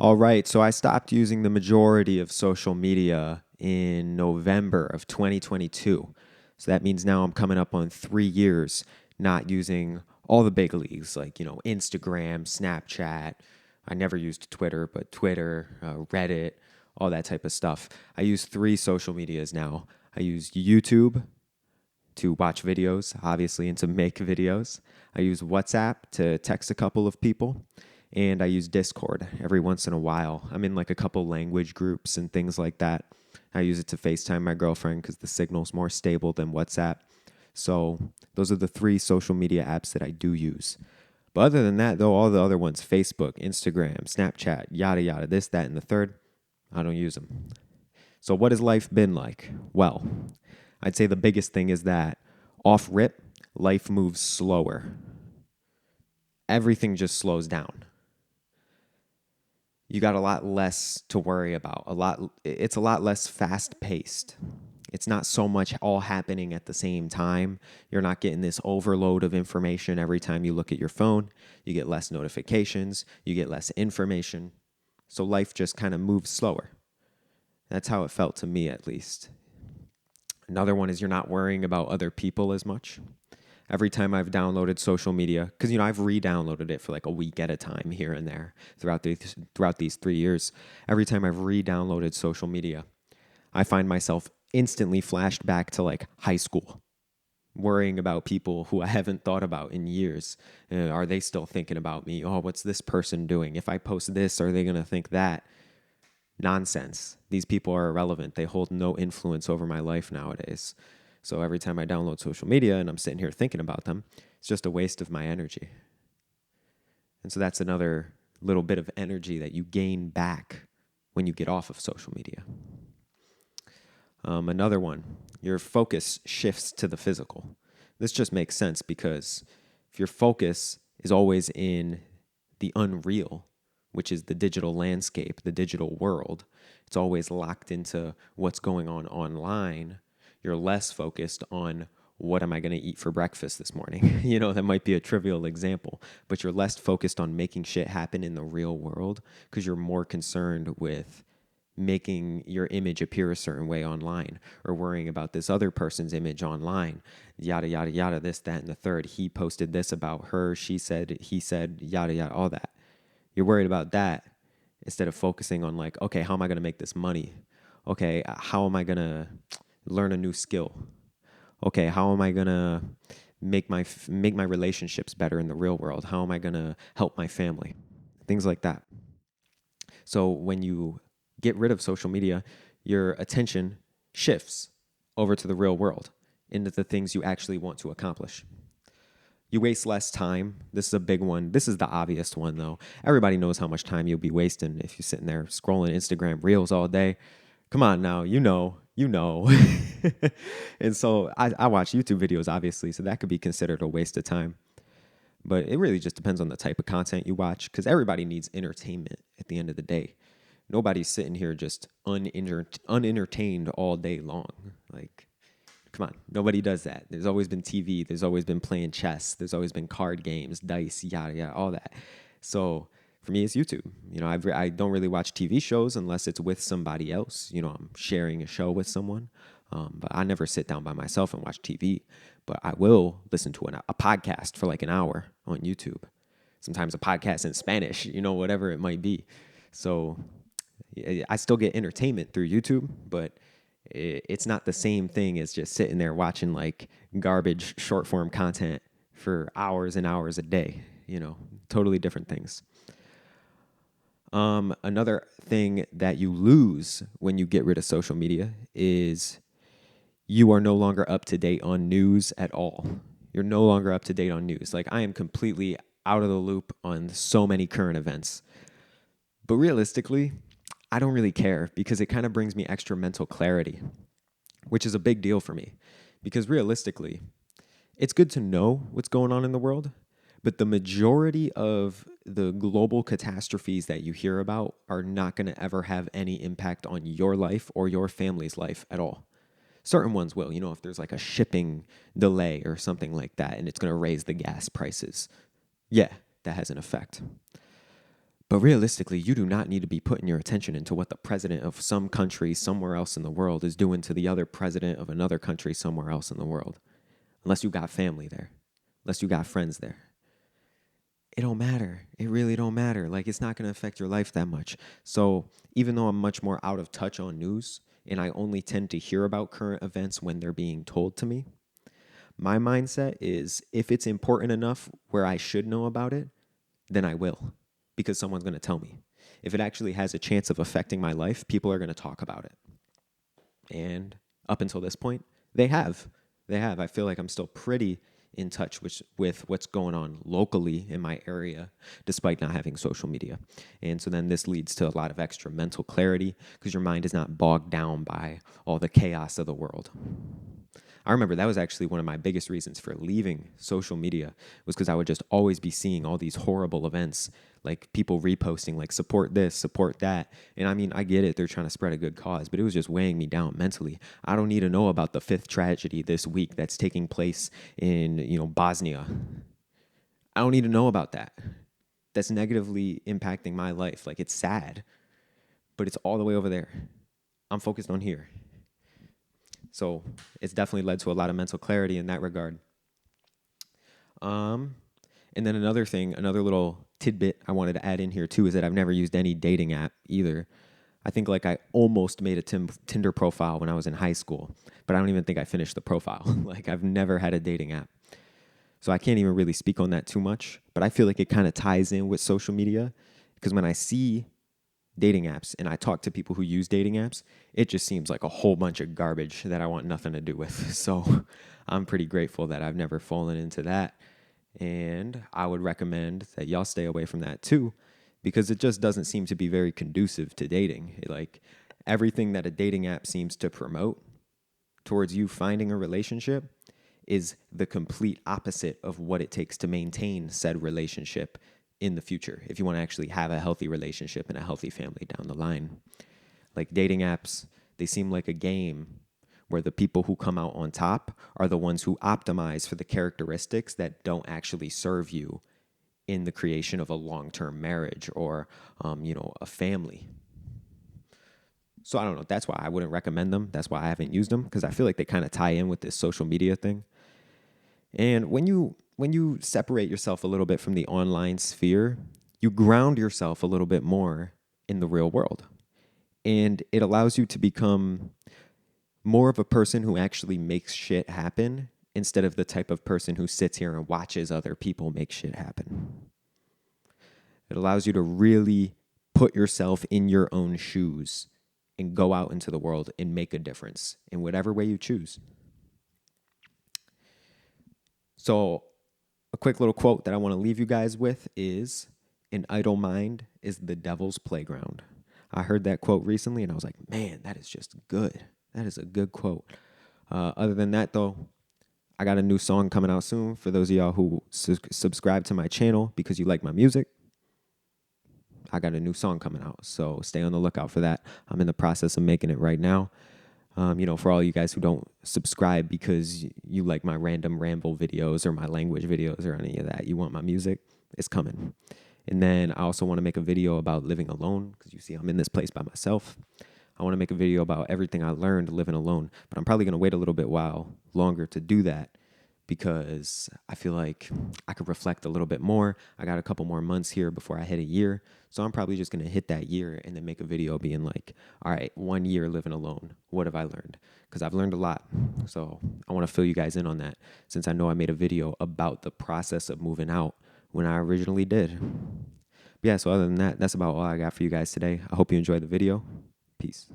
All right, so I stopped using the majority of social media in November of 2022. So that means now I'm coming up on 3 years not using all the big leagues like, Instagram, Snapchat. I never used Twitter, but Twitter, Reddit, all that type of stuff. I use three social medias now. I use YouTube to watch videos, obviously, and to make videos. I use WhatsApp to text a couple of people, and I use Discord every once in a while. I'm in like a couple language groups and things like that. I use it to FaceTime my girlfriend because the signal's more stable than WhatsApp. So those are the three social media apps that I do use. But other than that, though, all the other ones, Facebook, Instagram, Snapchat, yada, yada, this, that, and the third, I don't use them. So what has life been like? Well, I'd say the biggest thing is that off rip, life moves slower. Everything just slows down. You got a lot less to worry about. It's a lot less fast paced. It's not so much all happening at the same time. You're not getting this overload of information every time you look at your phone. You get less notifications, you get less information. So life just kind of moves slower. That's how it felt to me, at least. Another one is you're not worrying about other people as much. Every time I've downloaded social media, because I've re-downloaded it for like a week at a time here and there throughout these 3 years. Every time I've re-downloaded social media, I find myself instantly flashed back to like high school, worrying about people who I haven't thought about in years. Are they still thinking about me? Oh, what's this person doing? If I post this, are they gonna think that? Nonsense. These people are irrelevant. They hold no influence over my life nowadays. So every time I download social media and I'm sitting here thinking about them, it's just a waste of my energy. And so that's another little bit of energy that you gain back when you get off of social media. Another one, your focus shifts to the physical. This just makes sense because if your focus is always in the unreal, which is the digital landscape, the digital world, it's always locked into what's going on online. You're less focused on what am I going to eat for breakfast this morning? That might be a trivial example, but you're less focused on making shit happen in the real world because you're more concerned with making your image appear a certain way online or worrying about this other person's image online, yada, yada, yada, this, that, and the third. He posted this about her. She said, he said, yada, yada, all that. You're worried about that instead of focusing on like, okay, how am I going to make this money? Okay, how am I going to learn a new skill? Okay, how am I going to make my relationships better in the real world? How am I going to help my family? Things like that. So when you get rid of social media, your attention shifts over to the real world, into the things you actually want to accomplish. You waste less time. This is a big one. This is the obvious one, though. Everybody knows how much time you'll be wasting if you're sitting there scrolling Instagram Reels all day. Come on now, you know. And so I watch YouTube videos, obviously, so that could be considered a waste of time. But it really just depends on the type of content you watch because everybody needs entertainment at the end of the day. Nobody's sitting here just unentertained all day long. Like, come on, nobody does that. There's always been TV. There's always been playing chess. There's always been card games, dice, yada, yada, all that. So for me, it's YouTube. I don't really watch TV shows unless it's with somebody else. I'm sharing a show with someone. But I never sit down by myself and watch TV. But I will listen to a podcast for like an hour on YouTube. Sometimes a podcast in Spanish, whatever it might be. So I still get entertainment through YouTube, but it's not the same thing as just sitting there watching like garbage short form content for hours and hours a day. Totally different things. Another thing that you lose when you get rid of social media is you are no longer up to date on news at all. You're no longer up to date on news. Like I am completely out of the loop on so many current events. But realistically, I don't really care because it kind of brings me extra mental clarity, which is a big deal for me. Because realistically, it's good to know what's going on in the world, but the majority of the global catastrophes that you hear about are not going to ever have any impact on your life or your family's life at all. Certain ones will, if there's like a shipping delay or something like that, and it's going to raise the gas prices. Yeah, that has an effect. But realistically, you do not need to be putting your attention into what the president of some country somewhere else in the world is doing to the other president of another country somewhere else in the world. Unless you got family there, unless you got friends there. It don't matter. It really don't matter. Like, it's not going to affect your life that much. So even though I'm much more out of touch on news and I only tend to hear about current events when they're being told to me, my mindset is if it's important enough where I should know about it, then I will, because someone's going to tell me. If it actually has a chance of affecting my life, people are going to talk about it. And up until this point, they have. They have. I feel like I'm still pretty in touch with what's going on locally in my area, despite not having social media. And so then this leads to a lot of extra mental clarity because your mind is not bogged down by all the chaos of the world. I remember that was actually one of my biggest reasons for leaving social media was because I would just always be seeing all these horrible events, like people reposting, like support this, support that. And I mean, I get it. They're trying to spread a good cause, but it was just weighing me down mentally. I don't need to know about the fifth tragedy this week that's taking place in, Bosnia. I don't need to know about that. That's negatively impacting my life. Like, it's sad, but it's all the way over there. I'm focused on here. So it's definitely led to a lot of mental clarity in that regard. And then another little tidbit I wanted to add in here too, is that I've never used any dating app either. I think like I almost made a Tinder profile when I was in high school, but I don't even think I finished the profile. Like, I've never had a dating app. So I can't even really speak on that too much, but I feel like it kind of ties in with social media because when I see dating apps and I talk to people who use dating apps, it just seems like a whole bunch of garbage that I want nothing to do with. So I'm pretty grateful that I've never fallen into that. And I would recommend that y'all stay away from that too, because it just doesn't seem to be very conducive to dating. Like, everything that a dating app seems to promote towards you finding a relationship is the complete opposite of what it takes to maintain said relationship in the future, if you want to actually have a healthy relationship and a healthy family down the line. Like, dating apps, they seem like a game where the people who come out on top are the ones who optimize for the characteristics that don't actually serve you in the creation of a long-term marriage or, a family. So I don't know. That's why I wouldn't recommend them. That's why I haven't used them, because I feel like they kind of tie in with this social media thing. And when you separate yourself a little bit from the online sphere, you ground yourself a little bit more in the real world. And it allows you to become more of a person who actually makes shit happen instead of the type of person who sits here and watches other people make shit happen. It allows you to really put yourself in your own shoes and go out into the world and make a difference in whatever way you choose. So a quick little quote that I want to leave you guys with is, "An idle mind is the devil's playground." I heard that quote recently and I was like, man, that is just good. That is a good quote. Other than that, though, I got a new song coming out soon for those of y'all who subscribe to my channel because you like my music. I got a new song coming out, so stay on the lookout for that. I'm in the process of making it right now. For all you guys who don't subscribe because you like my random ramble videos or my language videos or any of that, you want my music, it's coming. And then I also want to make a video about living alone because you see I'm in this place by myself. I want to make a video about everything I learned living alone, but I'm probably going to wait a little bit while longer to do that because I feel like I could reflect a little bit more. I got a couple more months here before I hit a year. So I'm probably just going to hit that year and then make a video being like, all right, 1 year living alone. What have I learned? Because I've learned a lot. So I want to fill you guys in on that since I know I made a video about the process of moving out when I originally did. But yeah, so other than that, that's about all I got for you guys today. I hope you enjoyed the video. Peace.